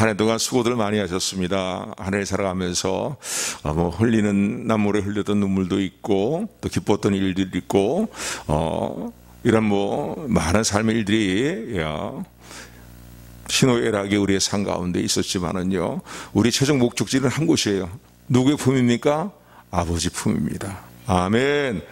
한 해 동안 수고들 많이 하셨습니다. 한 해 살아가면서 흘리는 남물에 흘렸던 눈물도 있고 또 기뻤던 일들도 있고 이런 많은 삶의 일들이 희노애락이 우리의 삶 가운데 있었지만은요, 우리 최종 목적지는 한 곳이에요. 누구의 품입니까? 아버지 품입니다. 아멘.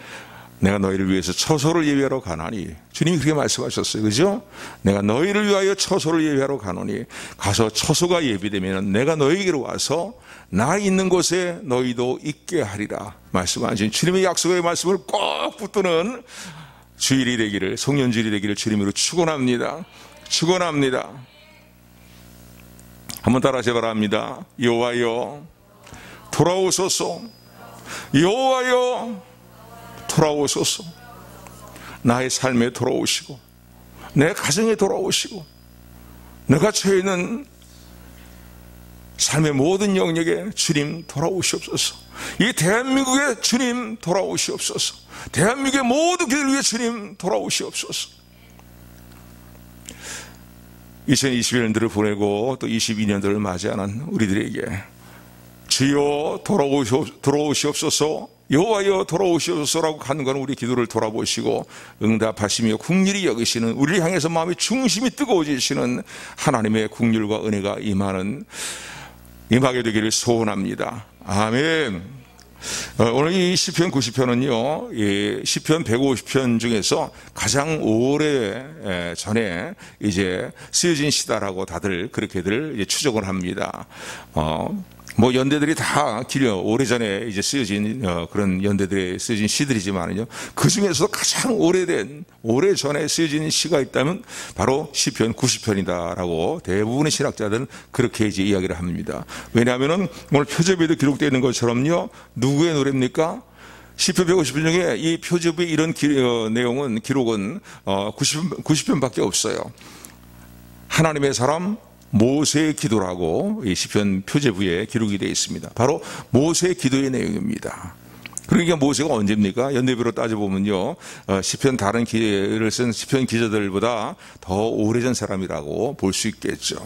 내가 너희를 위해서 처소를 예비하러 가나니, 주님이 그렇게 말씀하셨어요. 그죠? 내가 너희를 위하여 처소를 예비하러 가노니, 가서 처소가 예비되면 내가 너희에게로 와서 나 있는 곳에 너희도 있게 하리라 말씀하신 주님의 약속의 말씀을 꼭 붙드는 주일이 되기를, 송년주일이 되기를 주님으로 축원합니다. 축원합니다. 한번 따라하시 바랍니다. 여호와여 돌아오소서. 여호와여 돌아오소서. 나의 삶에 돌아오시고 내 가정에 돌아오시고 내가 처해 있는 삶의 모든 영역에 주님 돌아오시옵소서. 이 대한민국에 주님 돌아오시옵소서. 대한민국의 모든 교회를 위해 주님 돌아오시옵소서. 2021년들을 보내고 또 22년들을 맞이하는 우리들에게 주여 돌아오시옵소서, 여호와여 돌아오시옵소서라고 가는 건 우리 기도를 돌아보시고 응답하시며 긍휼히 여기시는, 우리를 향해서 마음의 중심이 뜨거워지시는 하나님의 긍휼과 은혜가 임하게 되기를 소원합니다. 아멘. 오늘 이 시편 90편은요, 시편 150편 중에서 가장 오래 전에 이제 쓰여진 시다라고 다들 그렇게들 추정을 합니다. 연대들이 다 오래전에 이제 쓰여진 그런 연대들에 쓰여진 시들이지만요, 그 중에서도 가장 오래전에 쓰여진 시가 있다면 바로 시편 90편이다라고 대부분의 신학자들은 그렇게 이제 이야기를 합니다. 왜냐하면은 오늘 표제부에도 기록되어 있는 것처럼요, 누구의 노래입니까? 시편 150편 중에 이 표제부의 이런 기록은 90편밖에 없어요. 하나님의 사람 모세의 기도라고 이 시편 표제부에 기록이 되어 있습니다. 바로 모세의 기도의 내용입니다. 그러니까 모세가 언제입니까? 연대비로 따져보면요, 시편 다른 기를 쓴 시편 기자들보다 더 오래전 사람이라고 볼 수 있겠죠.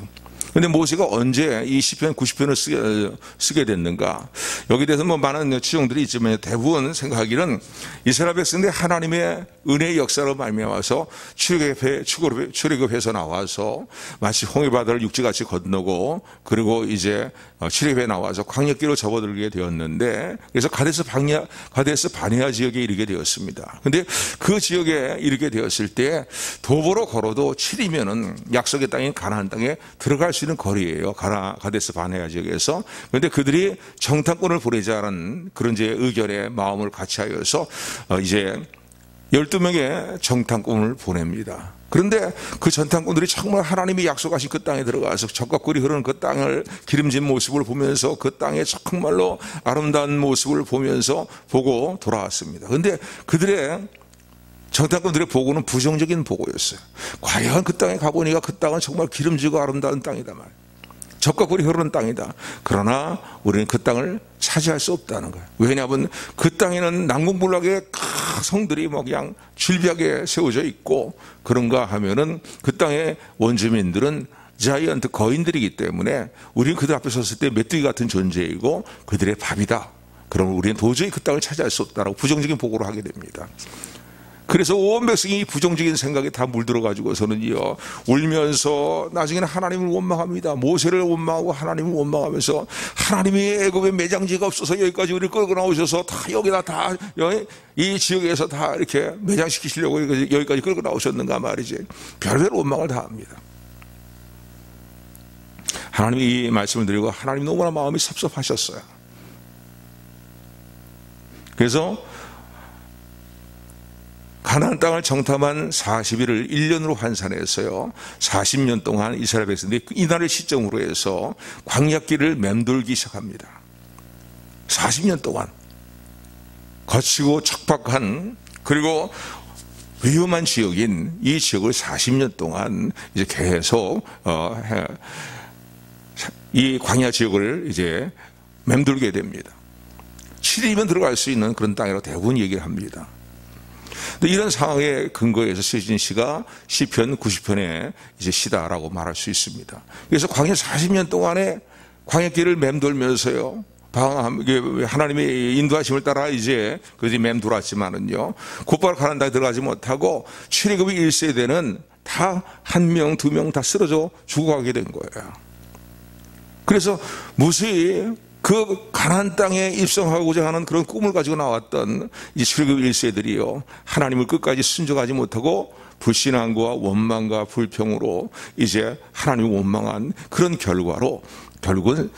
근데 모세가 언제 이 시편 90편을 쓰게 됐는가? 여기에 대해서 많은 추정들이 있지만 대부분 생각하기는 이스라엘 백성들이 하나님의 은혜의 역사로 말미암아서 출애굽해서 나와서 마치 홍해바다를 육지같이 건너고, 그리고 이제 출애굽해 나와서 광야길로 접어들게 되었는데, 그래서 가데스 바네아 지역에 이르게 되었습니다. 근데 그 지역에 이르게 되었을 때 도보로 걸어도 7이면은 약속의 땅인 가나안 땅에 들어갈 수 있는 거리예요. 가데스 바네아 지역에서. 그런데 그들이 정탐꾼을 보내자는 그런 이제 의견의 마음을 같이 하여서 이제 12명의 정탐꾼을 보냅니다. 그런데 그 정탐꾼들이 정말 하나님이 약속하신 그 땅에 들어가서 적과 꿀이 흐르는 그 땅을 기름진 모습을 보면서 그 땅의 정말로 아름다운 모습을 보고 돌아왔습니다. 그런데 그들의 정탐꾼들의 보고는 부정적인 보고였어요. 과연 그 땅에 가보니까 그 땅은 정말 기름지고 아름다운 땅이다 말. 적과 꿀이 흐르는 땅이다. 그러나 우리는 그 땅을 차지할 수 없다는 거예요. 왜냐하면 그 땅에는 난공불락의 성들이 그냥 질비하게 세워져 있고, 그런가 하면은 그 땅의 원주민들은 자이언트 거인들이기 때문에 우리는 그들 앞에 섰을 때 메뚜기 같은 존재이고 그들의 밥이다. 그러면 우리는 도저히 그 땅을 차지할 수 없다라고 부정적인 보고를 하게 됩니다. 그래서 온 백성이 부정적인 생각에 다 물들어가지고서는요, 울면서 나중에는 하나님을 원망합니다. 모세를 원망하고 하나님을 원망하면서, 하나님이 애굽에 매장지가 없어서 여기까지 우리를 끌고 나오셔서 다 여기다 다 이 지역에서 다 이렇게 매장시키시려고 여기까지 끌고 나오셨는가 말이지. 별별 원망을 다 합니다. 하나님이 이 말씀을 드리고 하나님 너무나 마음이 섭섭하셨어요. 그래서 가나안 땅을 정탐한 40일을 1년으로 환산했어요. 40년 동안 이스라엘 백성들이 이날을 시점으로 해서 광야길을 맴돌기 시작합니다. 40년 동안 거치고 척박한, 그리고 위험한 지역인 이 지역을 40년 동안 이제 계속 이 광야 지역을 이제 맴돌게 됩니다. 7일이면 들어갈 수 있는 그런 땅이라고 대부분 얘기를 합니다. 이런 상황에 근거해서 서유진 씨가 시편 90편에 이제 시다라고 말할 수 있습니다. 그래서 광야 40년 동안에 광야길을 맴돌면서요, 하나님의 인도하심을 따라 이제 그들이 맴돌았지만은요, 곧바로 가나안 땅에 들어가지 못하고 출애굽이 1세대는 다 1명, 2명 다 쓰러져 죽어가게 된 거예요. 그래서 모세의 그 가나안 땅에 입성하고자 하는 그런 꿈을 가지고 나왔던 이 출애굽 1세들이요, 하나님을 끝까지 순종하지 못하고 불신앙과 원망과 불평으로 이제 하나님을 원망한 그런 결과로 결국은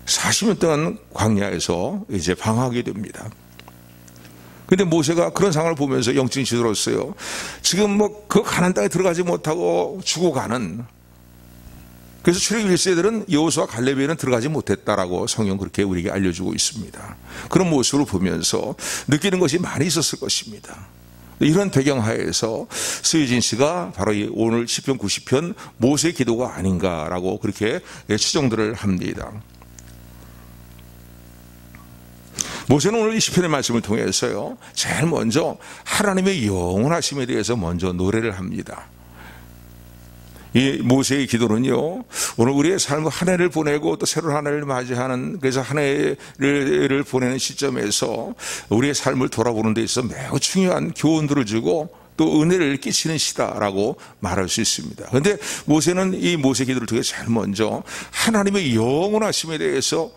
40년 동안 광야에서 이제 방황하게 됩니다. 근데 모세가 그런 상황을 보면서 영적인 지도로서요, 지금 뭐 그 가나안 땅에 들어가지 못하고 죽어가는, 그래서 출애굽 1세들은 여호수아 갈렙에는 들어가지 못했다라고 성경 그렇게 우리에게 알려주고 있습니다. 그런 모습을 보면서 느끼는 것이 많이 있었을 것입니다. 이런 배경하에서 서유진 씨가 바로 이 오늘 시편 90편 모세의 기도가 아닌가라고 그렇게 추정들을 합니다. 모세는 오늘 이 시편의 말씀을 통해서요, 제일 먼저 하나님의 영원하심에 대해서 먼저 노래를 합니다. 이 모세의 기도는요, 오늘 우리의 삶 한 해를 보내고 또 새로운 한 해를 맞이하는, 그래서 한 해를 보내는 시점에서 우리의 삶을 돌아보는 데 있어서 매우 중요한 교훈들을 주고 또 은혜를 끼치는 시다라고 말할 수 있습니다. 그런데 모세는 이 모세 기도를 통해 제일 먼저 하나님의 영원하심에 대해서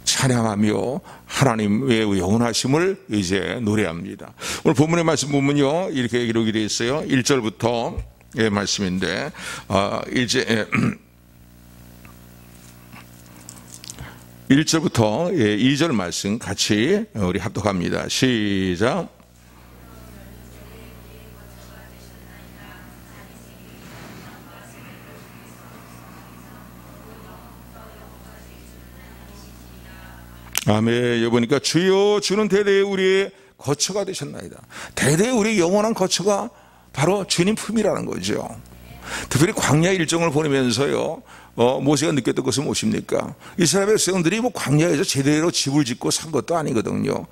찬양하며 하나님의 영원하심을 이제 노래합니다. 오늘 본문의 말씀 보면요, 이렇게 기록이 되어 있어요. 1절부터 의 말씀인데, 이제 1절부터 2절 말씀 같이 우리 합독합니다. 시작. 아멘. 여보니까 주여 주는 대대에 우리의 거처가 되셨나이다. 대대에 우리의 영원한 거처가 바로 주님 품이라는 거죠. 특별히 광야 일정을 보내면서요, 모세가 느꼈던 것은 무엇입니까? 이스라엘 백성들이 뭐 광야에서 제대로 집을 짓고 산 것도 아니거든요.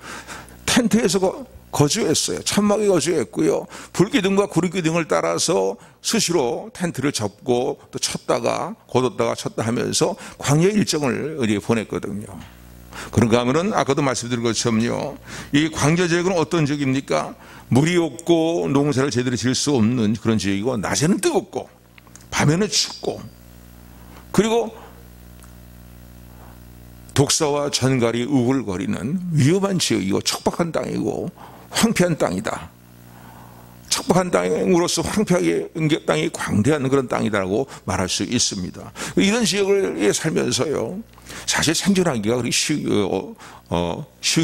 텐트에서 거주했어요. 천막에 거주했고요. 불기둥과 구름기둥을 따라서 수시로 텐트를 접고 또 쳤다가 곧었다가 쳤다 하면서 광야 일정을 어디에 보냈거든요. 그런가 하면은 아까도 말씀드린 것처럼요, 이 광야 지역은 어떤 지역입니까? 물이 없고 농사를 제대로 지을 수 없는 그런 지역이고, 낮에는 뜨겁고 밤에는 춥고, 그리고 독사와 전갈이 우글거리는 위험한 지역이고 척박한 땅이고 황폐한 땅이다. 척박한 땅으로서 황폐하게 땅이 광대한 그런 땅이다라고 말할 수 있습니다. 이런 지역을 살면서요, 사실 생존하기가 그리 쉬운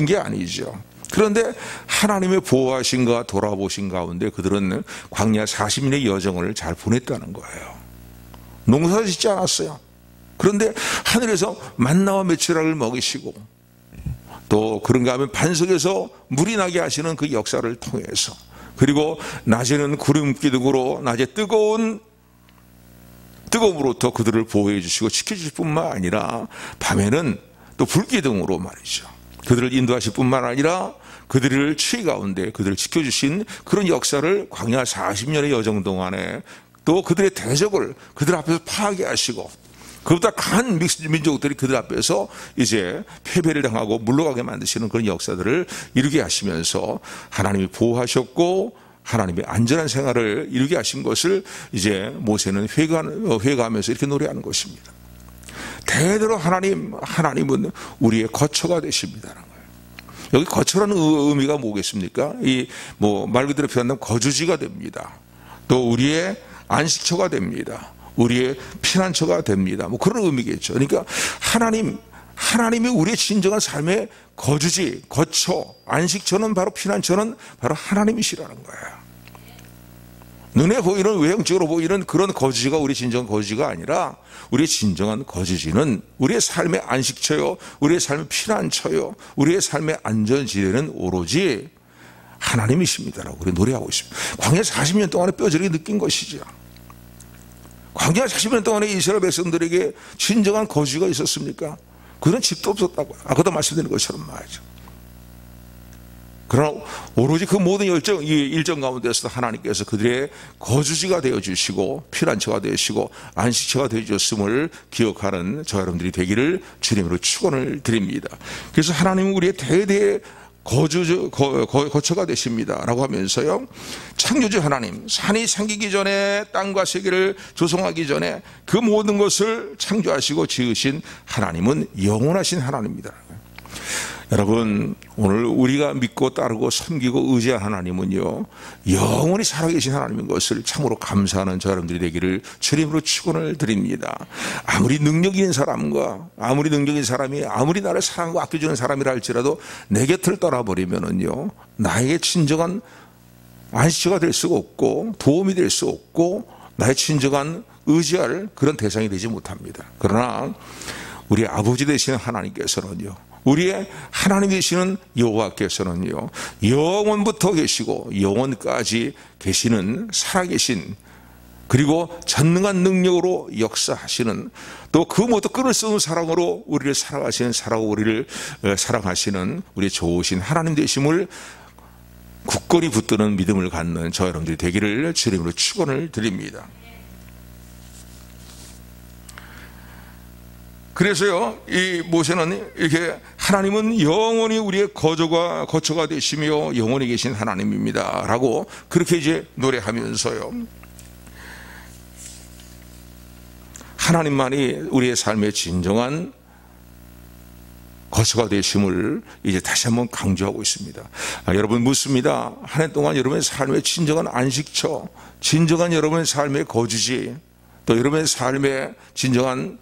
게 아니죠. 그런데 하나님의 보호하심과 돌아보신 가운데 그들은 광야 40년의 여정을 잘 보냈다는 거예요. 농사 짓지 않았어요. 그런데 하늘에서 만나와 메추라를 먹이시고, 또 그런가 하면 반석에서 물이 나게 하시는 그 역사를 통해서, 그리고 낮에는 구름기둥으로 낮에 뜨거움으로부터 그들을 보호해 주시고 지켜주실 뿐만 아니라 밤에는 또 불기둥으로 말이죠, 그들을 인도하실 뿐만 아니라 그들을 추위 가운데 그들을 지켜주신 그런 역사를 광야 40년의 여정 동안에 또 그들의 대적을 그들 앞에서 파괴하시고, 그보다 강한 민족들이 그들 앞에서 이제 패배를 당하고 물러가게 만드시는 그런 역사들을 이루게 하시면서 하나님이 보호하셨고 하나님의 안전한 생활을 이루게 하신 것을 이제 모세는 회개하면서 이렇게 노래하는 것입니다. 대대로 하나님은 우리의 거처가 되십니다라는 거예요. 여기 거처라는 의미가 뭐겠습니까? 말 그대로 표현하면 거주지가 됩니다. 또 우리의 안식처가 됩니다. 우리의 피난처가 됩니다. 뭐 그런 의미겠죠. 그러니까 하나님이 우리의 진정한 삶의 거주지, 거처, 안식처는 바로, 피난처는 바로 하나님이시라는 거예요. 눈에 보이는, 외형적으로 보이는 그런 거주지가 우리 진정한 거주지가 아니라, 우리의 진정한 거주지는 우리의 삶의 안식처요, 우리의 삶의 피난처요, 우리의 삶의 안전지대는 오로지 하나님이십니다라고 우리 노래하고 있습니다. 광야 40년 동안에 뼈저리게 느낀 것이죠. 광야 40년 동안에 이스라엘 백성들에게 진정한 거주가 있었습니까? 그런 집도 없었다고요. 아까도 말씀드린 것처럼 말이죠. 그러나 오로지 그 모든 이 일정 가운데서 하나님께서 그들의 거주지가 되어주시고 피난처가 되시고 안식처가 되어주셨음을 기억하는 저 여러분들이 되기를 주님으로 축원을 드립니다. 그래서 하나님은 우리의 대대의 거처가 되십니다 라고 하면서요, 창조주 하나님, 산이 생기기 전에 땅과 세계를 조성하기 전에 그 모든 것을 창조하시고 지으신 하나님은 영원하신 하나님입니다. 여러분, 오늘 우리가 믿고 따르고 섬기고 의지한 하나님은요, 영원히 살아계신 하나님인 것을 참으로 감사하는 저 여러분들이 되기를 주님으로 축원을 드립니다. 아무리 능력 있는 사람과 아무리 능력 있는 사람이 아무리 나를 사랑하고 아껴주는 사람이라 할지라도 내 곁을 떠나버리면은요, 나에게 진정한 안식처가 될 수가 없고 도움이 될 수 없고 나의 진정한 의지할 그런 대상이 되지 못합니다. 그러나 우리 아버지 되시는 하나님께서는요, 우리의 하나님 되시는 여호와께서는요, 영원부터 계시고 영원까지 계시는 살아계신, 그리고 전능한 능력으로 역사하시는, 또 그 모든 끈을 쓰는 사랑으로 우리를 사랑하시는, 우리를 사랑하시는 우리 좋으신 하나님 되심을 굳건히 붙드는 믿음을 갖는 저 여러분들이 되기를 주님으로 축원을 드립니다. 그래서요, 이 모세는 이렇게 하나님은 영원히 우리의 거처가 되시며 영원히 계신 하나님입니다 라고 그렇게 이제 노래하면서요, 하나님만이 우리의 삶의 진정한 거처가 되심을 이제 다시 한번 강조하고 있습니다. 여러분 묻습니다. 한 해 동안 여러분의 삶의 진정한 안식처, 진정한 여러분의 삶의 거주지, 또 여러분의 삶의 진정한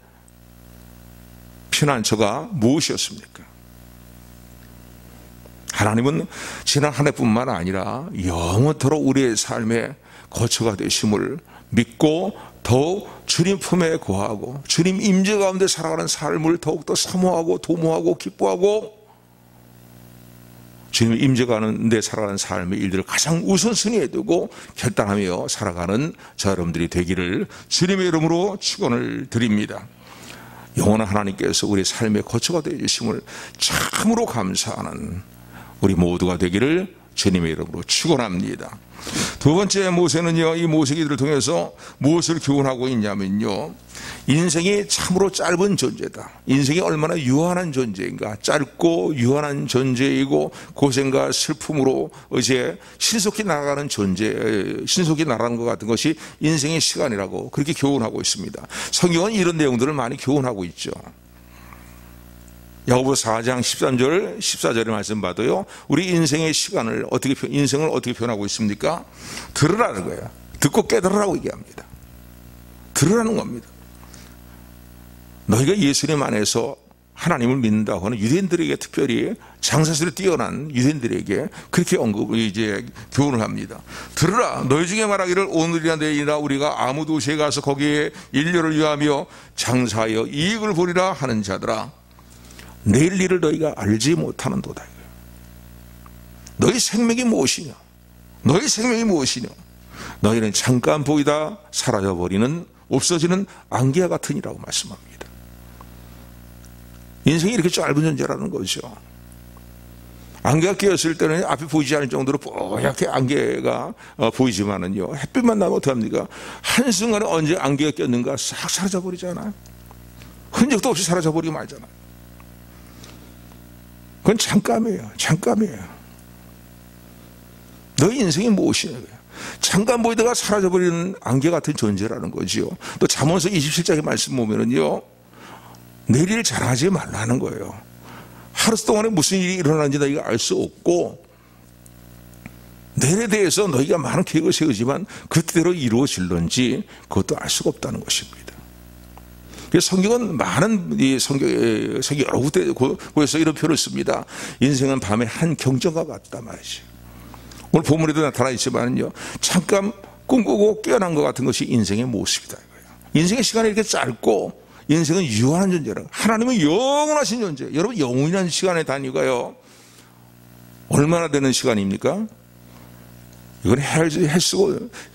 피난처가 무엇이었습니까? 하나님은 지난 한 해뿐만 아니라 영원토록 우리의 삶의 거처가 되심을 믿고 더욱 주님 품에 거하고 주님 임재 가운데 살아가는 삶을 더욱더 사모하고 도모하고 기뻐하고 주님 임재 가운데 살아가는 삶의 일들을 가장 우선순위에 두고 결단하며 살아가는 저 여러분들이 되기를 주님의 이름으로 축원을 드립니다. 영원한 하나님께서 우리 삶의 거처가 되어주심을 참으로 감사하는 우리 모두가 되기를 주님의 이름으로 축원합니다. 두 번째 모세는요, 이 모세기들을 통해서 무엇을 교훈하고 있냐면요, 인생이 참으로 짧은 존재다. 인생이 얼마나 유한한 존재인가. 짧고 유한한 존재이고 고생과 슬픔으로 이제 신속히 날아가는 신속히 날아가는 것 같은 것이 인생의 시간이라고 그렇게 교훈하고 있습니다. 성경은 이런 내용들을 많이 교훈하고 있죠. 야고보서 4장 13절 14절의 말씀 봐도요, 우리 인생의 시간을 인생을 어떻게 표현하고 있습니까? 들으라는 거예요. 듣고 깨달으라고 얘기합니다. 들으라는 겁니다. 너희가 예수님 안에서 하나님을 믿는다고 하는 유대인들에게, 특별히 장사술에 뛰어난 유대인들에게 그렇게 교훈을 합니다. 들으라, 너희 중에 말하기를 오늘이나 내일이나 우리가 아무 도시에 가서 거기에 인류를 위하며 장사하여 이익을 보리라 하는 자들아, 내일 일을 너희가 알지 못하는도다. 너희 생명이 무엇이냐? 너희 생명이 무엇이냐? 너희는 잠깐 보이다 사라져버리는, 없어지는 안개와 같으니라고 말씀합니다. 인생이 이렇게 짧은 존재라는 거죠. 안개가 끼었을 때는 앞에 보이지 않을 정도로 뽀얗게 안개가 보이지만은요, 햇빛만 나면 어떡합니까? 한순간에 언제 안개가 꼈는가 싹 사라져버리잖아요. 흔적도 없이 사라져버리고 말잖아요. 그건 잠깐이에요. 잠깐이에요. 너희 인생이 무엇이냐? 잠깐 보이다가 사라져버리는 안개 같은 존재라는 거지요. 또 잠언서 27장의 말씀 보면은요, 내일 잘하지 말라는 거예요. 하루 동안에 무슨 일이 일어나는지 너희가 알 수 없고, 내일에 대해서 너희가 많은 계획을 세우지만 그때대로 이루어질런지 그것도 알 수가 없다는 것입니다. 성경은 많은 성경 여러 곳에서 이런 표현을 씁니다. 인생은 밤의 한 경전과 같다 말이죠. 오늘 본문에도 나타나 있지만요, 잠깐 꿈꾸고 깨어난 것 같은 것이 인생의 모습이다 이거예요. 인생의 시간이 이렇게 짧고 인생은 유한한 존재라. 하나님은 영원하신 존재. 여러분, 영원이라는 시간의 단위가요, 얼마나 되는 시간입니까? 이건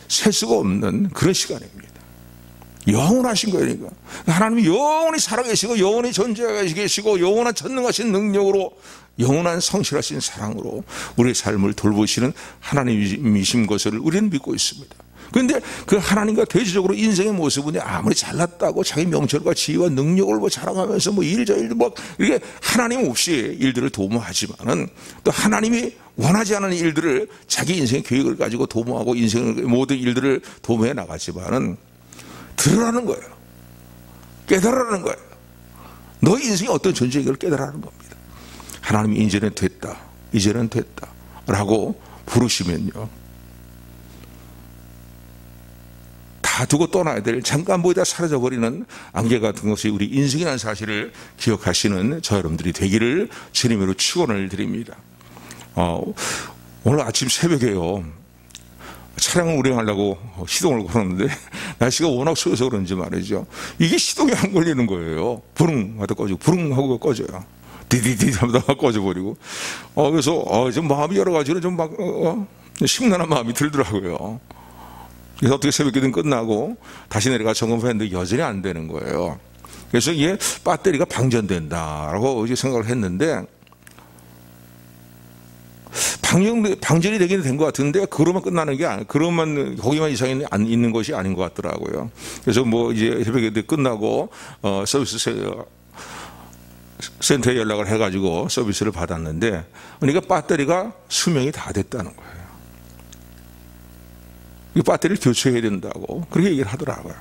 셀 수가 없는 그런 시간입니다. 영원하신 거예요. 그러니까 하나님이 영원히 살아계시고 영원히 존재하고 계시고 영원한 전능하신 능력으로 영원한 성실하신 사랑으로 우리의 삶을 돌보시는 하나님이신 것을 우리는 믿고 있습니다. 그런데 그 하나님과 대조적으로 인생의 모습은 아무리 잘났다고 자기 명철과 지혜와 능력을 뭐 자랑하면서 뭐 일저일 뭐 이렇게 하나님 없이 일들을 도모하지만은 또 하나님이 원하지 않은 일들을 자기 인생의 계획을 가지고 도모하고 인생의 모든 일들을 도모해 나가지만은 들으라는 거예요. 깨달으라는 거예요. 너의 인생이 어떤 존재인가를 깨달으라는 겁니다. 하나님이 이제는 됐다, 이제는 됐다 라고 부르시면요, 다 두고 떠나야 될, 잠깐 보이다 사라져버리는 안개 같은 것이 우리 인생이라는 사실을 기억하시는 저 여러분들이 되기를 주님으로 축원을 드립니다. 오늘 아침 새벽에요, 차량을 운행하려고 시동을 걸었는데 날씨가 워낙 추워서 그런지 말이죠, 이게 시동이 안 걸리는 거예요. 부릉 하다 꺼지고 부릉 하고 꺼져요. 디디디 하다 꺼져버리고. 그래서 좀 마음이 여러 가지로 좀 막 심란한 마음이 들더라고요. 그래서 어떻게 새벽기도 끝나고 다시 내려가 점검했는데 여전히 안 되는 거예요. 그래서 이게 배터리가 방전된다라고 생각을 했는데, 방전이 되긴 된 것 같은데 그로만 끝나는 게 아니에요. 그로만 거기만 이상이 있는 것이 아닌 것 같더라고요. 그래서 뭐 이제 새벽에 끝나고 서비스 센터에 연락을 해가지고 서비스를 받았는데, 그러니까 배터리가 수명이 다 됐다는 거예요. 이 배터리를 교체해야 된다고 그렇게 얘기를 하더라고요.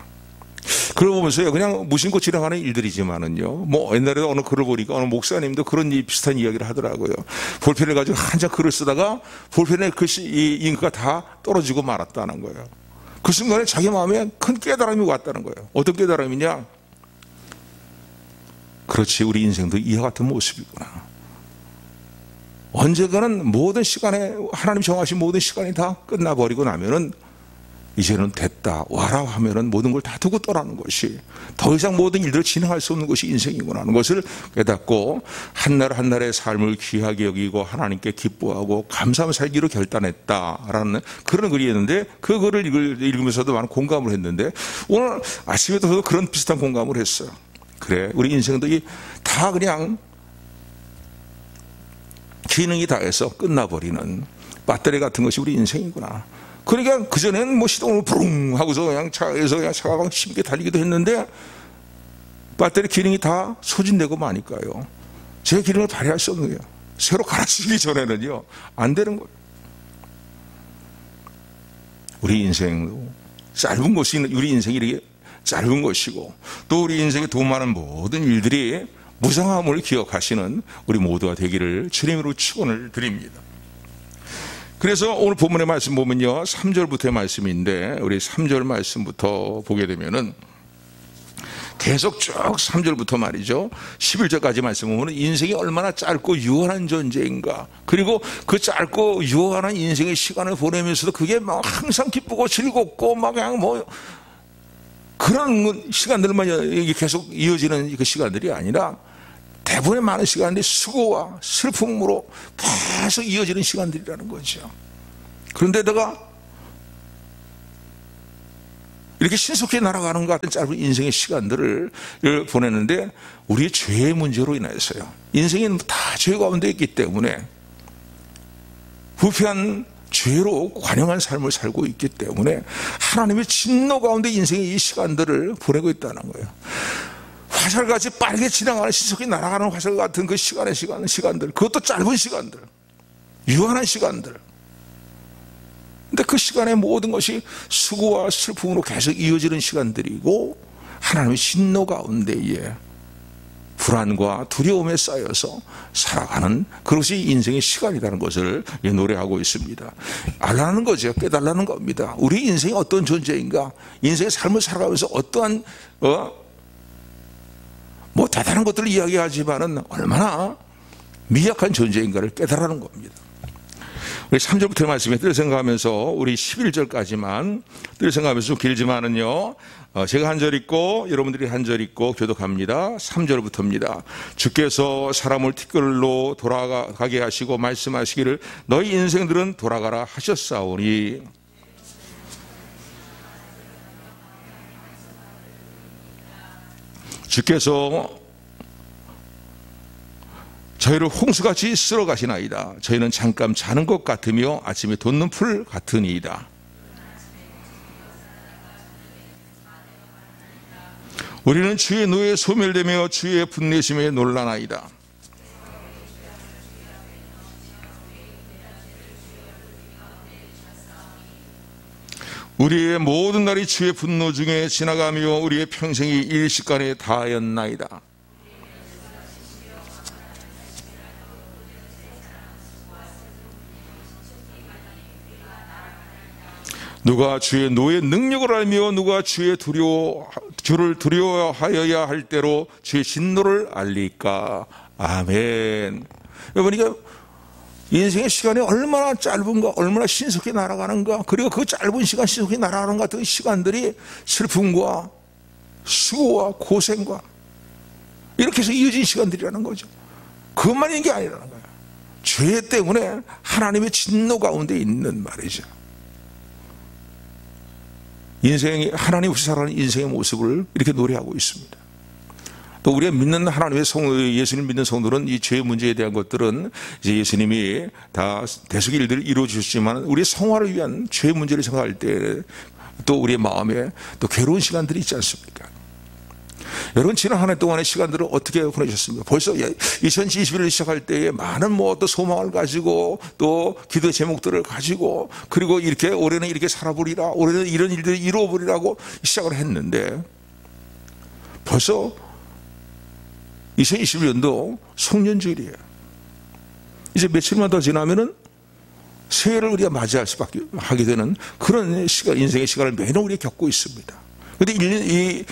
그걸 보면서요, 그냥 무심코 지나가는 일들이지만은요, 뭐 옛날에 어느 글을 보니까 어느 목사님도 그런 비슷한 이야기를 하더라고요. 볼펜을 가지고 한장 글을 쓰다가 볼펜에 글씨 이 잉크가 다 떨어지고 말았다는 거예요. 그 순간에 자기 마음에 큰 깨달음이 왔다는 거예요. 어떤 깨달음이냐? 그렇지, 우리 인생도 이와 같은 모습이구나. 언젠가는 모든 시간에, 하나님 정하신 모든 시간이 다 끝나버리고 나면은 이제는 됐다, 와라 하면은 모든 걸 다 두고 떠나는 것이, 더 이상 모든 일들을 진행할 수 없는 것이 인생이구나 하는 것을 깨닫고 한 날 한 날의 삶을 귀하게 여기고 하나님께 기뻐하고 감사하며 살기로 결단했다라는 그런 글이었는데, 그 글을 읽으면서도 많은 공감을 했는데 오늘 아침에도 저도 그런 비슷한 공감을 했어요. 그래, 우리 인생도 다 그냥 기능이 다해서 끝나버리는 배터리 같은 것이 우리 인생이구나. 그러니까 그전에는 뭐 시동을 부릉 하고서 그냥 차에서 그냥 차가 막 쉽게 달리기도 했는데, 배터리 기능이 다 소진되고 마니까요, 제 기능을 발휘할 수 없는 거예요. 새로 갈아쓰기 전에는요 안 되는 거예요. 우리 인생도 짧은 것이, 우리 인생이 이렇게 짧은 것이고, 또 우리 인생에 도움하는 모든 일들이 무상함을 기억하시는 우리 모두가 되기를 주님으로 축원을 드립니다. 그래서 오늘 본문의 말씀 보면요, 3절부터의 말씀인데, 우리 3절 말씀부터 보게 되면은 계속 쭉 3절부터 말이죠, 11절까지 말씀 보면 인생이 얼마나 짧고 유한한 존재인가, 그리고 그 짧고 유한한 인생의 시간을 보내면서도 그게 막 항상 기쁘고 즐겁고 막 그냥 뭐 그런 시간들만 계속 이어지는 그 시간들이 아니라, 대부분의 많은 시간들이 수고와 슬픔으로 계속 이어지는 시간들이라는 거죠. 그런데다가 이렇게 신속히 날아가는 것 같은 짧은 인생의 시간들을 보내는데, 우리의 죄의 문제로 인해서요, 인생은 다 죄 가운데 있기 때문에 부패한 죄로 관영한 삶을 살고 있기 때문에 하나님의 진노 가운데 인생의 이 시간들을 보내고 있다는 거예요. 화살같이 빠르게 지나가는, 신속히 날아가는 화살 같은 그 시간들, 그것도 짧은 시간들, 유한한 시간들. 근데 그 시간의 모든 것이 수고와 슬픔으로 계속 이어지는 시간들이고, 하나님의 진노 가운데에 불안과 두려움에 쌓여서 살아가는 그것이 인생의 시간이라는 것을 노래하고 있습니다. 알라는 거죠. 깨달라는 겁니다. 우리 인생이 어떤 존재인가, 인생의 삶을 살아가면서 어떠한 뭐 대단한 것들을 이야기하지만은 얼마나 미약한 존재인가를 깨달으라는 겁니다. 우리 3절부터 말씀에 뜰 생각하면서 우리 11절까지만 뜰 생각하면서 좀 길지만은요, 제가 한 절 읽고 여러분들이 한 절 읽고 교독합니다. 3절부터입니다. 주께서 사람을 티끌로 돌아가게 하시고 말씀하시기를 너희 인생들은 돌아가라 하셨사오니, 주께서 저희를 홍수같이 쓸어 가시나이다. 저희는 잠깐 자는 것 같으며 아침에 돋는 풀 같으니이다. 우리는 주의 노에 소멸되며 주의 분내심에 놀라나이다. 우리의 모든 날이 주의 분노 중에 지나가며 우리의 평생이 일시간에 다하였나이다. 누가 주의 노의 능력을 알며 누가 주를 두려워하여야 할 때로 주의 진노를 알리까. 아멘. 그러니까 인생의 시간이 얼마나 짧은가, 얼마나 신속히 날아가는가, 그리고 그 짧은 시간 신속히 날아가는 것 같은 시간들이 슬픔과 수고와 고생과 이렇게 해서 이어진 시간들이라는 거죠. 그것만 있는 게 아니라는 거예요. 죄 때문에 하나님의 진노 가운데 있는 말이죠. 인생이, 하나님 없이 살아가는 인생의 모습을 이렇게 노래하고 있습니다. 또 우리가 믿는 하나님의 예수님 믿는 성도들은 이 죄의 문제에 대한 것들은 이제 예수님이 다 대속의 일들을 이루어 주셨지만 우리의 성화를 위한 죄의 문제를 생각할 때 또 우리의 마음에 또 괴로운 시간들이 있지 않습니까? 여러분, 지난 한 해 동안의 시간들을 어떻게 보내셨습니까? 벌써 2021을 시작할 때에 많은 또 소망을 가지고 또 기도의 제목들을 가지고 그리고 이렇게 올해는 이렇게 살아보리라, 올해는 이런 일들을 이루어보리라고 시작을 했는데 벌써 2021년도 송년주일이에요. 이제 며칠만 더 지나면은 새해를 우리가 맞이할 수밖에 하게 되는 그런 시간, 인생의 시간을 매년 우리가 겪고 있습니다. 그런데 이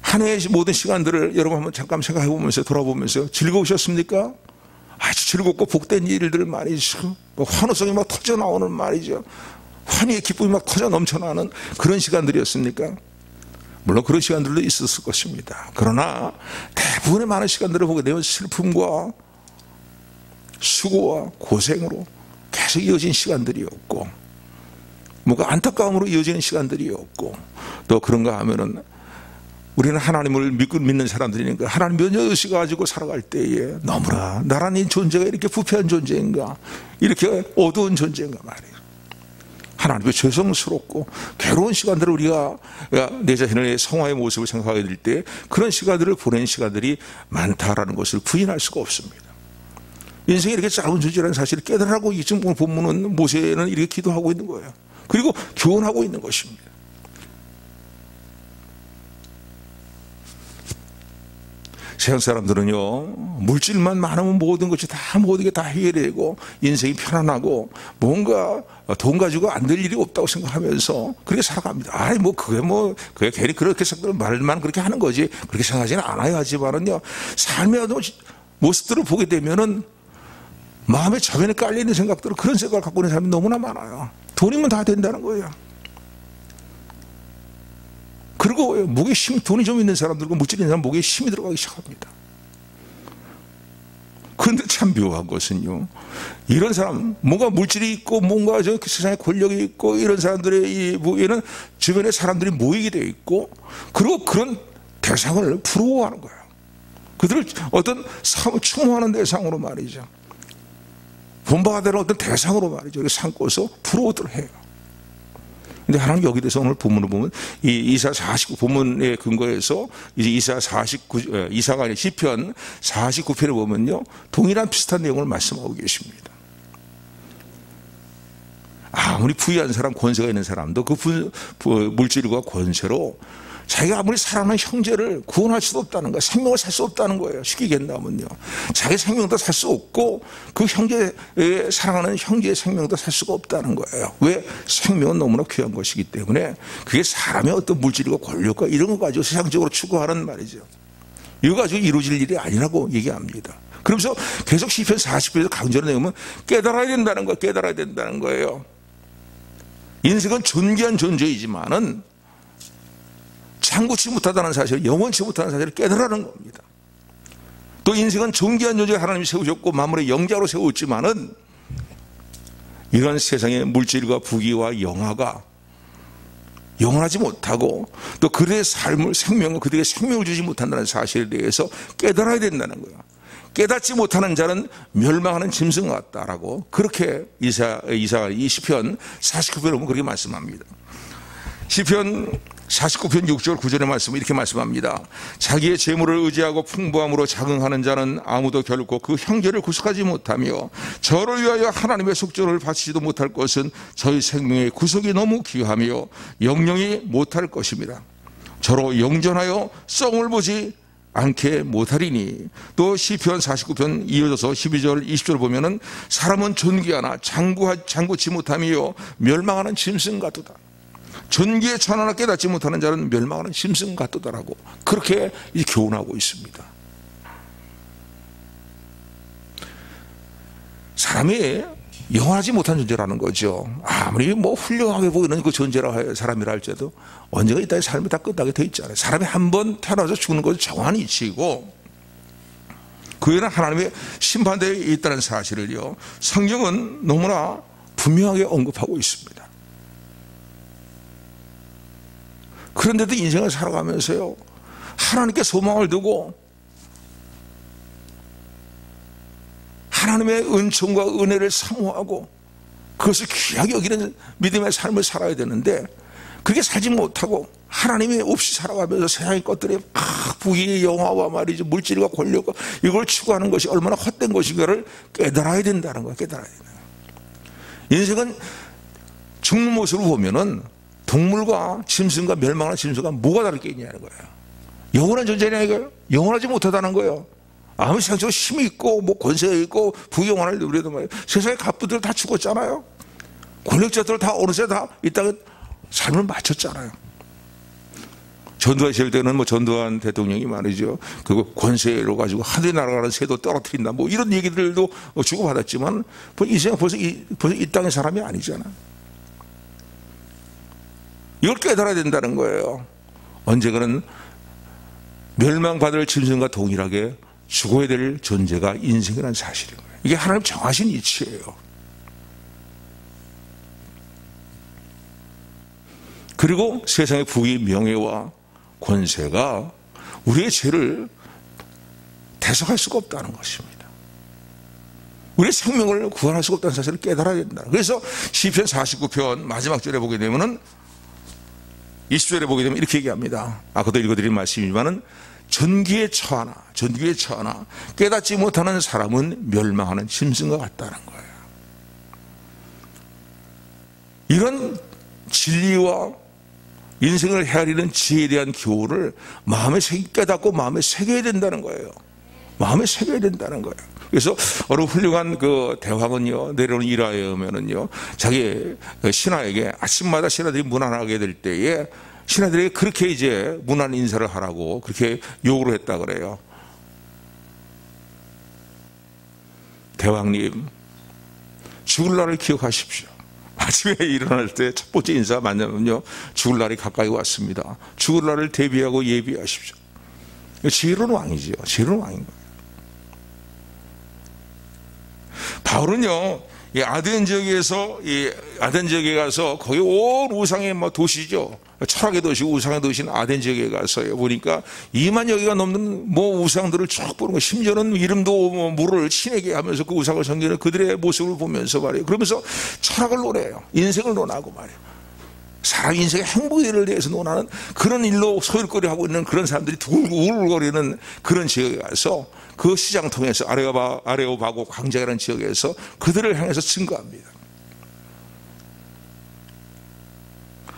한 해의 모든 시간들을 여러분 한번 잠깐 생각해 보면서 돌아보면서 즐거우셨습니까? 아주 즐겁고 복된 일들 말이죠. 환호성이 막 터져 나오는 말이죠. 환희의 기쁨이 막 터져 넘쳐나는 그런 시간들이었습니까? 물론 그런 시간들도 있었을 것입니다. 그러나 대부분의 많은 시간들을 보게 되면 슬픔과 수고와 고생으로 계속 이어진 시간들이었고, 뭔가 안타까움으로 이어지는 시간들이었고, 또 그런가 하면은 우리는 하나님을 믿는 사람들이니까 하나님 몇 여시 가지고 살아갈 때에 너무나 나라는 존재가 이렇게 부패한 존재인가, 이렇게 어두운 존재인가 말이에요. 하나님께 죄송스럽고 괴로운 시간들을 우리가 내 자신의 성화의 모습을 생각하게 될 때 그런 시간들을 보낸 시간들이 많다라는 것을 부인할 수가 없습니다. 인생이 이렇게 짧은 존재라는 사실을 깨달으라고 지금 본문은 모세는 이렇게 기도하고 있는 거예요. 그리고 교훈하고 있는 것입니다. 세상 사람들은요, 물질만 많으면 모든 것이 모든 게 다 해결되고 인생이 편안하고 뭔가 돈 가지고 안 될 일이 없다고 생각하면서 그렇게 살아갑니다. 그게 괜히 그렇게 말만 그렇게 하는 거지 그렇게 생각하지는 않아요. 하지만은요, 삶의 모습들을 보게 되면은 마음에 저변에 깔려있는 생각들을, 그런 생각을 갖고 있는 사람이 너무나 많아요. 돈이면 다 된다는 거예요. 그리고 목에 돈이 좀 있는 사람들과 물질이 있는 사람 목에 힘이 들어가기 시작합니다. 그런데 참 묘한 것은요, 이런 사람, 뭔가 물질이 있고 뭔가 세상에 권력이 있고 이런 사람들의 에는 주변에 사람들이 모이게 되어 있고, 그리고 그런 대상을 부러워하는 거예요. 그들을 어떤 추모하는 대상으로 말이죠, 본받아야 되는 어떤 대상으로 말이죠, 삼고서 부러워들 해요. 근데 하나님 여기 대해서 오늘 본문을 보면 이 이사 49 본문의 근거에서 이제 이사가 아니라 시편 49편을 보면요, 동일한 비슷한 내용을 말씀하고 계십니다. 아무리 부유한 사람, 권세가 있는 사람도 그 물질과 권세로 자기가 아무리 사랑하는 형제를 구원할 수도 없다는 거예요. 생명을 살 수 없다는 거예요. 쉽게 얘기한다면요, 자기 생명도 살 수 없고 그 사랑하는 형제의 생명도 살 수가 없다는 거예요. 왜? 생명은 너무나 귀한 것이기 때문에. 그게 사람의 어떤 물질과 권력과 이런 거 가지고 세상적으로 추구하는 말이죠, 이거 가지고 이루어질 일이 아니라고 얘기합니다. 그러면서 계속 시편 40편에서 강조하는 내용은 깨달아야 된다는 거예요. 깨달아야 된다는 거예요. 인생은 존귀한 존재이지만은 장구치 못하다는 사실, 영원치 못하는 사실을 깨달으라는 겁니다. 또 인생은 존귀한 존재가 하나님이 세우셨고 만물의 영자로 세웠지만은 이런 세상의 물질과 부귀와 영화가, 이런 세상의 물질과 부귀와 영화가, 이런 세상의 물질과 권세가, 이런 세상의 권력과 이런 것 가지고 세상적으로 추구하는 말이죠, 이거 가지고 이루어질 일이 아니라고 얘기합니다. 그러면서 계속 시편 40편에서 강조하는 내용은 깨달아야 된다는 거예요. 깨달아야 된다는 거예요. 인생은 존귀한 존재이지만은 장구치 못하다는 사실, 영원치 못하는 사실을 깨달으라는 겁니다. 또 인생은 존귀한 존재가 하나님이 세우셨고 만물의 영자로 세웠지만은 이런 세상의 물질과 부귀와 영화가 영원하지 못하고 또 그들의 삶을 생명을 그들에게 생명을 주지 못한다는 사실에 대해서 깨달아야 된다는 거예요. 깨닫지 못하는 자는 멸망하는 짐승 같다라고 그렇게 이사가 이 시편 49편에 보면 그렇게 말씀합니다. 시편 49편 6절 9절의 말씀은 이렇게 말씀합니다. 자기의 재물을 의지하고 풍부함으로 자긍하는 자는 아무도 결코 그 형제를 구속하지 못하며 저를 위하여 하나님의 속죄를 바치지도 못할 것은 저희 생명의 구속이 너무 귀하며 영영이 못할 것입니다. 저로 영전하여 썽을 보지 않게 못하리니. 또 시편 49편 이어져서 12절 20절 보면은 사람은 존귀하나 장구치 못하며 멸망하는 짐승 같도다. 존귀의 천하나 깨닫지 못하는 자는 멸망하는 짐승 같도다라고 그렇게 교훈하고 있습니다. 사람이 영원하지 못한 존재라는 거죠. 아무리 뭐 훌륭하게 보이는 그 존재라 사람이라 할지라도 언젠가 이 땅의 삶이 다 끝나게 돼 있잖아요. 사람이 한 번 태어나서 죽는 것은 정한 이치이고 그 후에는 하나님의 심판대에 있다는 사실을요 성경은 너무나 분명하게 언급하고 있습니다. 그런데도 인생을 살아가면서요 하나님께 소망을 두고 하나님의 은총과 은혜를 사모하고 그것을 귀하게 여기는 믿음의 삶을 살아야 되는데 그렇게 살지 못하고 하나님이 없이 살아가면서 세상의 것들이 부귀의 영화와 말이죠 물질과 권력과 이걸 추구하는 것이 얼마나 헛된 것인가를 깨달아야 된다는 거예요. 깨달아야 된다. 인생은 죽는 모습을 보면은 동물과 짐승과 멸망하는 짐승과 뭐가 다를 게 있냐는 거예요. 영원한 존재냐 이거예요. 영원하지 못하다는 거예요. 아무리 세상적으로 힘이 있고 뭐 권세가 있고 부귀영화를 누려도 말이에요. 세상의 갑부들 다 죽었잖아요. 권력자들 다 어느새 다 이 땅에 삶을 마쳤잖아요. 전두환 때는 뭐 전두환 대통령이 말이죠. 그 권세로 가지고 하늘에 날아가는 새도 떨어뜨린다. 뭐 이런 얘기들도 주고받았지만 인생은 벌써 이 땅의 사람이 아니잖아. 이걸 깨달아야 된다는 거예요. 언젠가는 멸망받을 짐승과 동일하게 죽어야 될 존재가 인생이라는 사실인 거예요. 이게 하나님 정하신 이치예요. 그리고 세상의 부귀, 명예와 권세가 우리의 죄를 대속할 수가 없다는 것입니다. 우리의 생명을 구원할 수가 없다는 사실을 깨달아야 된다. 그래서 시편 49편 마지막 절에 보게 되면은 20절에 보게 되면 이렇게 얘기합니다. 아까도 읽어드린 말씀이지만은 존귀에 처하나 깨닫지 못하는 사람은 멸망하는 짐승과 같다는 거예요. 이런 진리와 인생을 헤아리는 지혜에 대한 교훈을 마음에 깨닫고 마음에 새겨야 된다는 거예요. 마음에 새겨야 된다는 거예요. 그래서 어느 훌륭한 그 대왕은요 내려오는 일화에 오면은요 자기 신하에게 아침마다 신하들이 문안하게 될 때에 신하들에게 그렇게 이제 문안 인사를 하라고 그렇게 요구를 했다 그래요. 대왕님, 죽을 날을 기억하십시오. 아침에 일어날 때 첫 번째 인사 만나면요 죽을 날이 가까이 왔습니다. 죽을 날을 대비하고 예비하십시오. 지혜로운 왕이지요. 지혜로운 왕인 거예요. 바울은요 이 아덴 지역에 가서 거기 온 우상의 뭐 도시죠. 철학의 도시, 우상의 도시는 아덴 지역에 가서요 보니까 2만여 개가 넘는 뭐 우상들을 쭉 보는 거. 심지어는 이름도 뭐 물을 신에게 하면서 그 우상을 섬기는 그들의 모습을 보면서 말이에요. 그러면서 철학을 논해요. 인생을 논하고 말이에요. 사람 인생의 행복에 대해서 논하는 그런 일로 소일거리 하고 있는 그런 사람들이 우울거리는 그런 지역에 가서 그 시장 통해서 아레오바고 광장이라는 지역에서 그들을 향해서 증거합니다.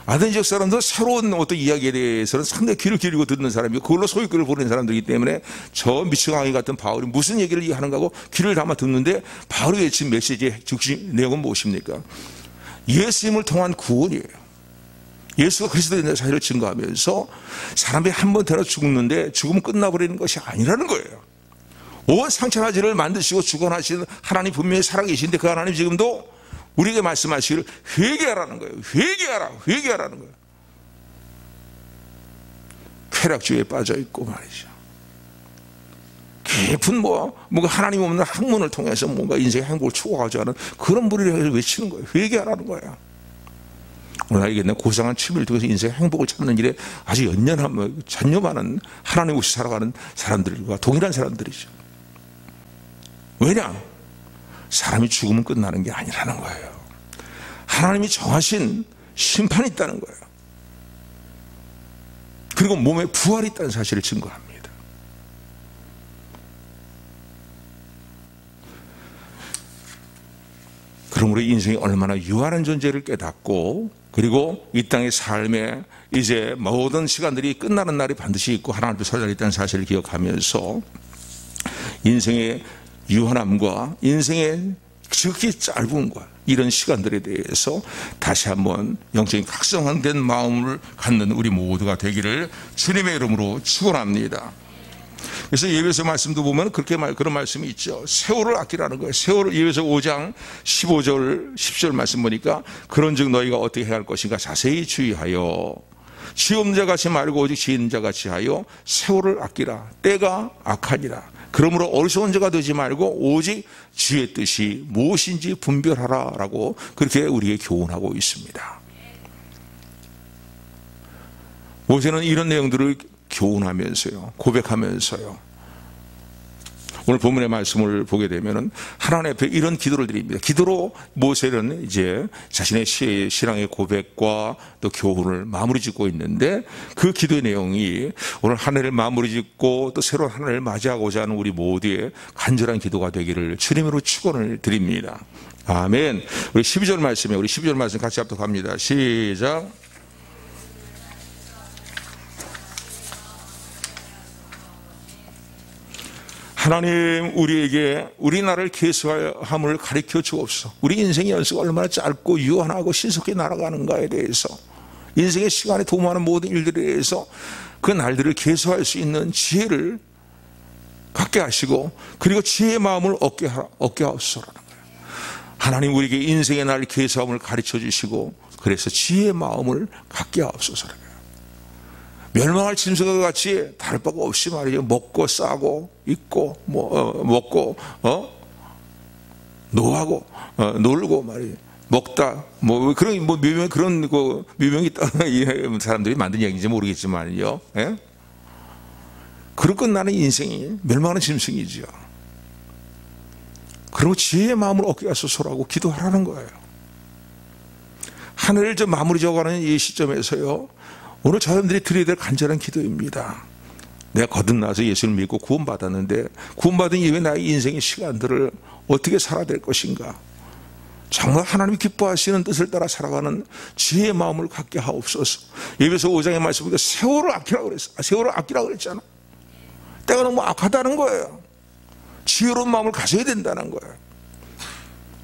아덴 지역 사람들은 새로운 어떤 이야기에 대해서는 상당히 귀를 기울이고 듣는 사람이고 그걸로 소유권을 보는 사람들이기 때문에 저 미치광이 같은 바울이 무슨 얘기를 하는가 하고 귀를 담아 듣는데 바울이 외친 메시지의 중심 내용은 무엇입니까? 예수님을 통한 구원이에요. 예수가 그리스도인 사실을 증거하면서 사람이 한 번 태어나 죽는데 죽으면 끝나버리는 것이 아니라는 거예요. 온 상처나지를 만드시고 주관하시는 하나님 분명히 살아계신데 그 하나님 지금도 우리에게 말씀하시기를 회개하라는 거예요. 회개하라는 거예요. 쾌락주의에 빠져있고 말이죠. 깊은 뭔가 하나님 없는 학문을 통해서 뭔가 인생의 행복을 추구하지 않은 그런 무리를 외치는 거예요. 회개하라는 거예요. 오늘 알겠네. 고상한 취미를 통해서 인생의 행복을 찾는 일에 아주 연연한, 전념하는 하나님 없이 살아가는 사람들과 동일한 사람들이죠. 왜냐? 사람이 죽으면 끝나는 게 아니라는 거예요. 하나님이 정하신 심판이 있다는 거예요. 그리고 몸에 부활이 있다는 사실을 증거합니다. 그러므로 인생이 얼마나 유한한 존재를 깨닫고, 그리고 이 땅의 삶에 이제 모든 시간들이 끝나는 날이 반드시 있고 하나님 앞에 설 날이 있다는 사실을 기억하면서 인생의 유한함과 인생의 지극히 짧음과 이런 시간들에 대해서 다시 한번 영적인 각성된 마음을 갖는 우리 모두가 되기를 주님의 이름으로 축원합니다. 그래서 예배서 말씀도 보면 그런 말씀이 있죠. 세월을 아끼라는 거예요. 세월을, 예배서 5장 15절 10절 말씀 보니까 그런즉 너희가 어떻게 해야 할 것인가 자세히 주의하여 지 없는 자 같이 말고 오직 지 있는 자 같이 하여 세월을 아끼라. 때가 악하니라. 그러므로 어리석은 자가 되지 말고 오직 주의 뜻이 무엇인지 분별하라 라고 그렇게 우리에게 교훈하고 있습니다. 모세는 이런 내용들을 교훈하면서요, 고백하면서요, 오늘 본문의 말씀을 보게 되면은 하나님 앞에 이런 기도를 드립니다. 기도로 모세는 이제 자신의 신앙의 고백과 또 교훈을 마무리 짓고 있는데, 그 기도의 내용이 오늘 한 해를 마무리 짓고 또 새로운 한 해를 맞이하고자 하는 우리 모두의 간절한 기도가 되기를 주님으로 축원을 드립니다. 아멘. 우리 12절 말씀이에요. 우리 12절 말씀 같이 합독합니다. 시작. 하나님, 우리에게 우리 나라를 계수함을 가르쳐 주옵소서. 우리 인생의 연수가 얼마나 짧고 유한하고 신속히 날아가는가에 대해서, 인생의 시간에 도모하는 모든 일들에 대해서 그 날들을 계수할 수 있는 지혜를 갖게 하시고, 그리고 지혜의 마음을 얻게 하옵소서라는 거예요. 하나님, 우리에게 인생의 날 계수함을 가르쳐 주시고, 그래서 지혜의 마음을 갖게 하옵소서라는 거예요. 멸망할 짐승과 같이 다를 바가 없이 말이죠. 먹고 싸고 입고 먹고 노하고 놀고 말이죠. 먹다 그런 묘명이 있다는 사람들이 만든 얘기인지 모르겠지만요. 예? 그로 끝나는 인생이 멸망하는 짐승이죠. 그리고 지혜의 마음을 얻게 하소서라고 기도하라는 거예요. 하늘을 좀 마무리 져가는 이 시점에서요, 오늘 저 사람들이 드려야 될 간절한 기도입니다. 내가 거듭나서 예수를 믿고 구원받았는데, 구원받은 이후에 나의 인생의 시간들을 어떻게 살아야 될 것인가, 정말 하나님이 기뻐하시는 뜻을 따라 살아가는 지혜의 마음을 갖게 하옵소서. 예배서 5장의 말씀보다 세월을 아끼라고 그랬어. 세월을 아끼라고 그랬잖아. 때가 너무 악하다는 거예요. 지혜로운 마음을 가져야 된다는 거예요.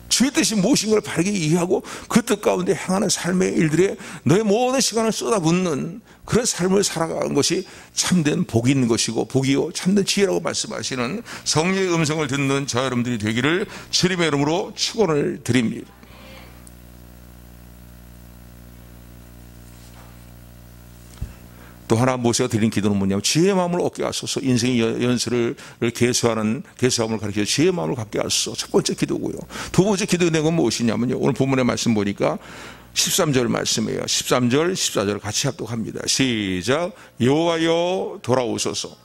주의 뜻이 무엇인가를 바르게 이해하고 그 뜻 가운데 행하는 삶의 일들에 너의 모든 시간을 쏟아붓는 그런 삶을 살아가는 것이 참된 복이 있는 것이고, 복이요 참된 지혜라고 말씀하시는 성령의 음성을 듣는 저 여러분들이 되기를 주님의 이름으로 축원을 드립니다. 또 하나 모세가 드린 기도는 뭐냐면, 지혜의 마음을 얻게 하소서. 인생의 연수를 계수함을 가르쳐 지혜의 마음을 갖게 하소서. 첫 번째 기도고요. 두 번째 기도의 내용은 무엇이냐면요, 오늘 본문의 말씀 보니까 13절 말씀이에요. 13절 14절 같이 합독합니다. 시작. 여호와여 돌아오소서.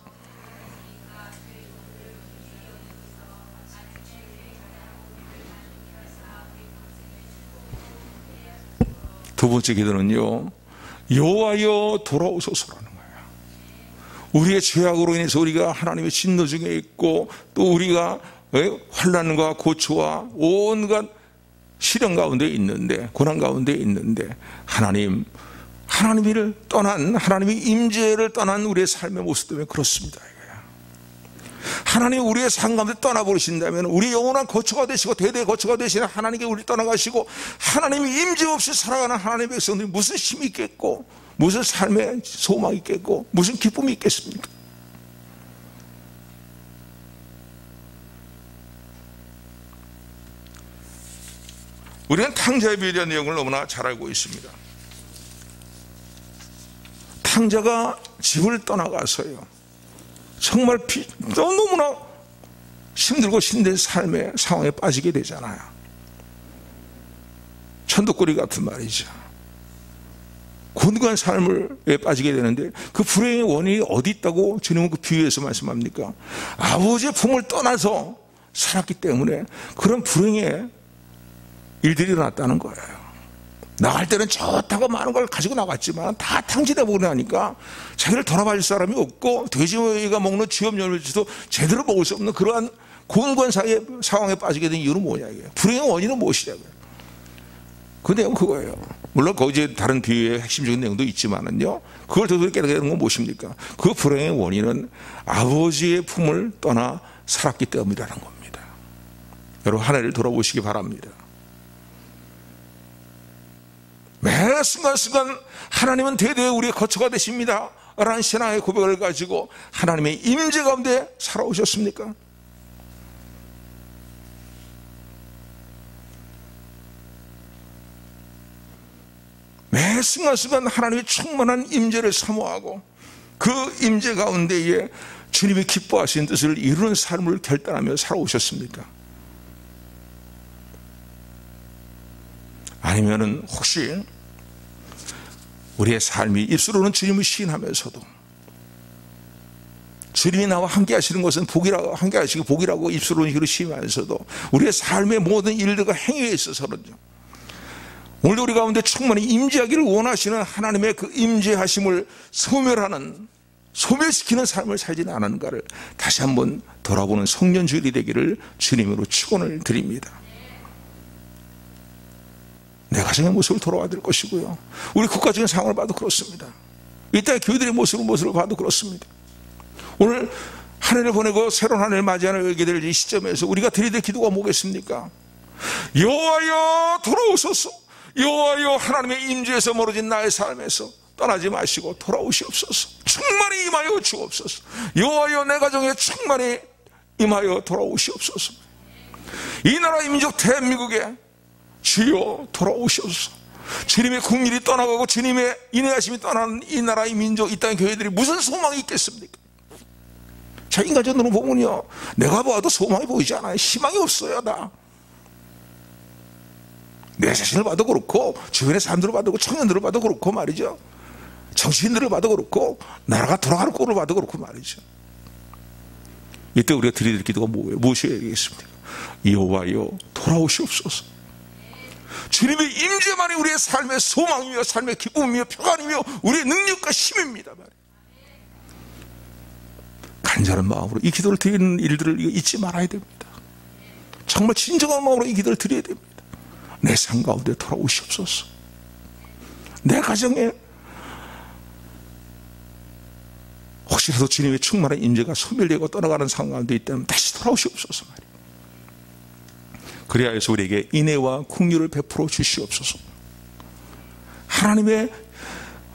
두 번째 기도는요, 여호와여 돌아오소서라는 거예요. 우리의 죄악으로 인해서 우리가 하나님의 진노 중에 있고, 또 우리가 환난과 고초와 온갖 시련 가운데 있는데, 고난 가운데 있는데, 하나님을 떠난, 하나님의 임재를 떠난 우리의 삶의 모습 때문에 그렇습니다. 하나님이 우리의 삶 가운데 떠나버리신다면 우리 영원한 거처가 되시고 대대의 거처가 되시는 하나님께 우리를 떠나가시고, 하나님이 임재 없이 살아가는 하나님의 백성들이 무슨 힘이 있겠고, 무슨 삶의 소망이 있겠고, 무슨 기쁨이 있겠습니까? 우리는 탕자의 비유에 대한 내용을 너무나 잘 알고 있습니다. 탕자가 집을 떠나가서요, 정말 너무나 힘들고 힘든 삶의 상황에 빠지게 되잖아요. 천덕꾸리 같은 말이죠. 곤고한 삶에 빠지게 되는데 그 불행의 원인이 어디 있다고 주님은 그 비유에서 말씀합니까? 아버지의 품을 떠나서 살았기 때문에 그런 불행의 일들이 일어났다는 거예요. 나갈 때는 좋다고 많은 걸 가지고 나갔지만 다 탕진해 보고 나니까 자기를 돌아봐줄 사람이 없고 돼지가 먹는 쥐염열매도 제대로 먹을 수 없는 그러한 곤고한 상황에 빠지게 된 이유는 뭐냐 이게. 불행의 원인은 무엇이냐고요. 그 내용은 그거예요. 물론 거기에 다른 비유의 핵심적인 내용도 있지만은요, 그걸 더 깨닫게 되는 건 무엇입니까? 그 불행의 원인은 아버지의 품을 떠나 살았기 때문이라는 겁니다. 여러분, 한 해를 돌아보시기 바랍니다. 매 순간순간 하나님은 대대에 우리의 거처가 되십니다 라는 신앙의 고백을 가지고 하나님의 임재 가운데 살아오셨습니까? 매 순간순간 하나님의 충만한 임재를 사모하고 그 임재 가운데에 주님이 기뻐하신 뜻을 이루는 삶을 결단하며 살아오셨습니까? 아니면은 혹시 우리의 삶이 입술로는 주님을 시인하면서도 주님이 나와 함께 하시는 것은 복이라고, 함께 하시고 복이라고 입술로는 이를 시인하면서도 우리의 삶의 모든 일들과 행위에 있어서는요, 오늘도 우리 가운데 충만히 임재하기를 원하시는 하나님의 그 임재하심을 소멸시키는 삶을 살지는 않았는가를 다시 한번 돌아보는 성년주일이 되기를 주님으로 축원을 드립니다. 내 가정의 모습을 돌아와야 될 것이고요, 우리 국가적인 상황을 봐도 그렇습니다. 이때 교회들의 모습을 봐도 그렇습니다. 오늘 한 해를 보내고 새로운 한 해를 맞이하는 될 이 시점에서 우리가 드리될 기도가 뭐겠습니까? 여호와여 돌아오소서. 여호와여 하나님의 임재에서 멀어진 나의 삶에서 떠나지 마시고 돌아오시옵소서. 충만히 임하여 주옵소서. 여호와여 내 가정에 충만히 임하여 돌아오시옵소서. 이 나라 민족 대한민국에 주여 돌아오시옵소서. 주님의 국민이 떠나가고 주님의 인내하심이 떠나는 이 나라의 민족, 이 땅의 교회들이 무슨 소망이 있겠습니까? 자, 인간적으로 보면요, 내가 봐도 소망이 보이지 않아요. 희망이 없어요. 내 자신을 봐도 그렇고 주변의 사람들을 봐도 그렇고 청년들을 봐도 그렇고 말이죠, 정치인들을 봐도 그렇고 나라가 돌아가는 꼴을 봐도 그렇고 말이죠. 이때 우리가 드리는 기도가 뭐예요? 무엇이어야겠습니까? 여호와여 돌아오시옵소서. 주님의 임재만이 우리의 삶의 소망이며 삶의 기쁨이며 평안이며 우리의 능력과 힘입니다. 간절한 마음으로 이 기도를 드리는 일들을 잊지 말아야 됩니다. 정말 진정한 마음으로 이 기도를 드려야 됩니다. 내 삶 가운데 돌아오시옵소서. 내 가정에 혹시라도 주님의 충만한 임재가 소멸되고 떠나가는 상황 가운데 있다면 다시 돌아오시옵소서 말이에요. 그래야 해서 우리에게 인애와 긍휼을 베풀어 주시옵소서. 하나님의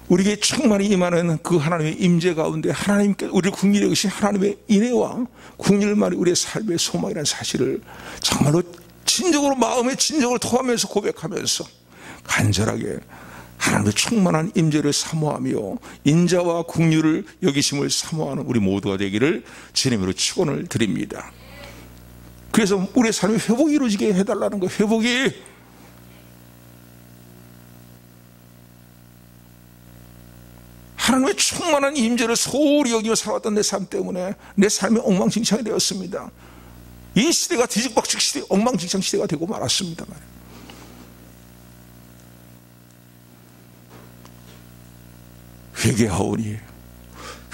우리에게 충만히 임하는 그 하나님의 임재 가운데 하나님께 우리를 긍휼히 여기신 하나님의 인애와 긍휼만이 우리의 삶의 소망이라는 사실을 정말로 진정으로 마음의 진정을 토하면서 고백하면서 간절하게 하나님의 충만한 임재를 사모하며 인자와 긍휼을 여기심을 사모하는 우리 모두가 되기를 주님으로 축원을 드립니다. 그래서 우리의 삶의 회복이 이루어지게 해달라는 거예요. 회복이. 하나님의 충만한 임재를 소홀히 여기며 살아왔던 내 삶 때문에 내 삶이 엉망진창이 되었습니다. 이 시대가 뒤죽박죽 시대, 엉망진창 시대가 되고 말았습니다. 회개하오니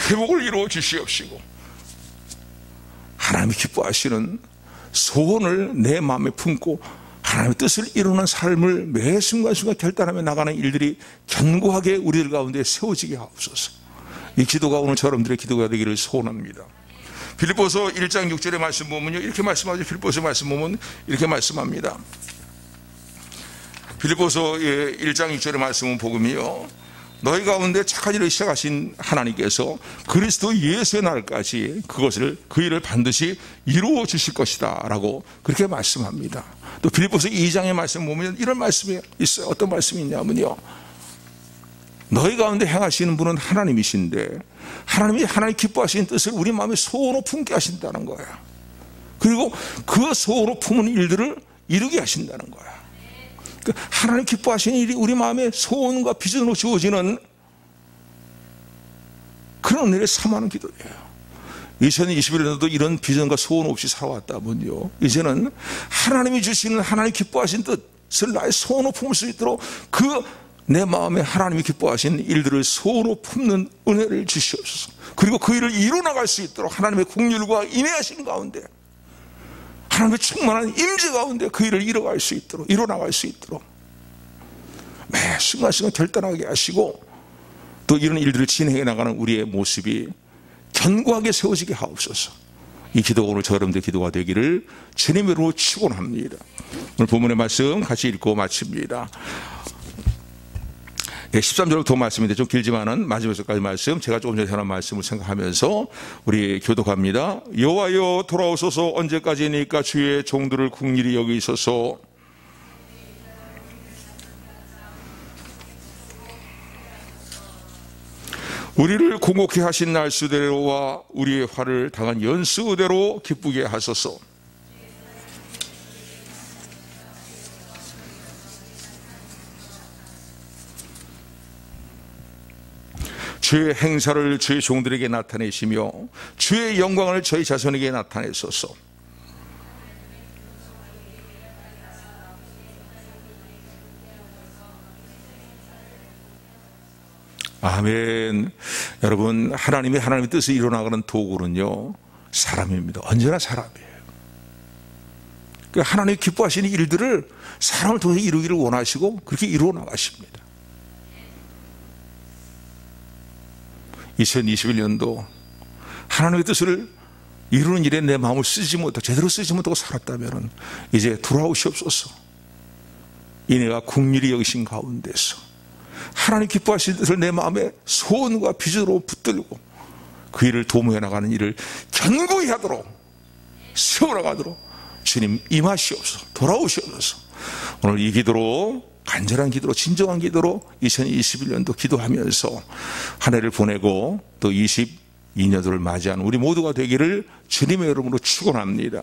회복을 이루어 주시옵시고 하나님이 기뻐하시는 소원을 내 마음에 품고 하나님의 뜻을 이루는 삶을 매 순간순간 결단하며 나가는 일들이 견고하게 우리들 가운데 세워지게 하옵소서. 이 기도가 오늘 여러분들의 기도가 되기를 소원합니다. 빌립보서 1장 6절의 말씀 보면요, 이렇게 말씀하죠. 빌립보서 말씀 보면 이렇게 말씀합니다. 빌립보서 1장 6절의 말씀은 복음이요, 너희 가운데 착한 일을 시작하신 하나님께서 그리스도 예수의 날까지 그 일을 반드시 이루어 주실 것이다 라고 그렇게 말씀합니다. 또 빌립보서 2장의 말씀 보면 이런 말씀이 있어요. 어떤 말씀이 있냐면요, 너희 가운데 행하시는 분은 하나님이신데 하나님 기뻐하시는 뜻을 우리 마음에 소원으로 품게 하신다는 거야. 그리고 그 소원으로 품은 일들을 이루게 하신다는 거야. 하나님 기뻐하시는 일이 우리 마음에 소원과 비전으로 주어지는 그런 은혜를 삼하는 기도예요. 2021년도 이런 비전과 소원 없이 살아왔다면요, 이제는 하나님이 주시는 하나님 기뻐하신 뜻을 나의 소원으로 품을 수 있도록 내 마음에 하나님이 기뻐하신 일들을 소원으로 품는 은혜를 주시옵소서. 그리고 그 일을 이루어나갈 수 있도록 하나님의 긍휼과 인내하신 가운데, 하나님의 충만한 임재 가운데 그 일을 이루어나갈 수 있도록 매 순간순간 결단하게 하시고, 또 이런 일들을 진행해 나가는 우리의 모습이 견고하게 세워지게 하옵소서. 이 기도가 오늘 저 여러분들의 기도가 되기를 주님의 이름으로 축원합니다. 오늘 본문의 말씀 같이 읽고 마칩니다. 13절부터 말씀인데 좀 길지만은 마지막까지 말씀, 제가 조금 전에 전한 말씀을 생각하면서 우리 교독합니다. 여호와여 돌아오소서. 언제까지니까 주의 종들을 긍휼히 여기소서. 우리를 공곡해 하신 날수대로와 우리의 화를 당한 연수대로 기쁘게 하소서. 주의 행사를 주의 종들에게 나타내시며 주의 영광을 저희 자손에게 나타내소서. 아멘. 여러분, 하나님의 뜻을 이루어나가는 도구는요, 사람입니다. 언제나 사람이에요. 그러니까 하나님이 기뻐하시는 일들을 사람을 통해 이루기를 원하시고 그렇게 이루어 나가십니다. 2021년도 하나님의 뜻을 이루는 일에 내 마음을 제대로 쓰지 못하고 살았다면 이제 돌아오시옵소서. 이내가 긍휼히 여기신 가운데서 하나님 기뻐하시는 뜻을 내 마음에 소원과 비전으로 붙들고 그 일을 도모해 나가는 일을 견고히 하도록, 세워나가도록 주님 임하시옵소서. 돌아오시옵소서. 오늘 이 기도로, 간절한 기도로, 진정한 기도로 2021년도 기도하면서 한 해를 보내고 또 22년도를 맞이하는 우리 모두가 되기를 주님의 이름으로 축원합니다.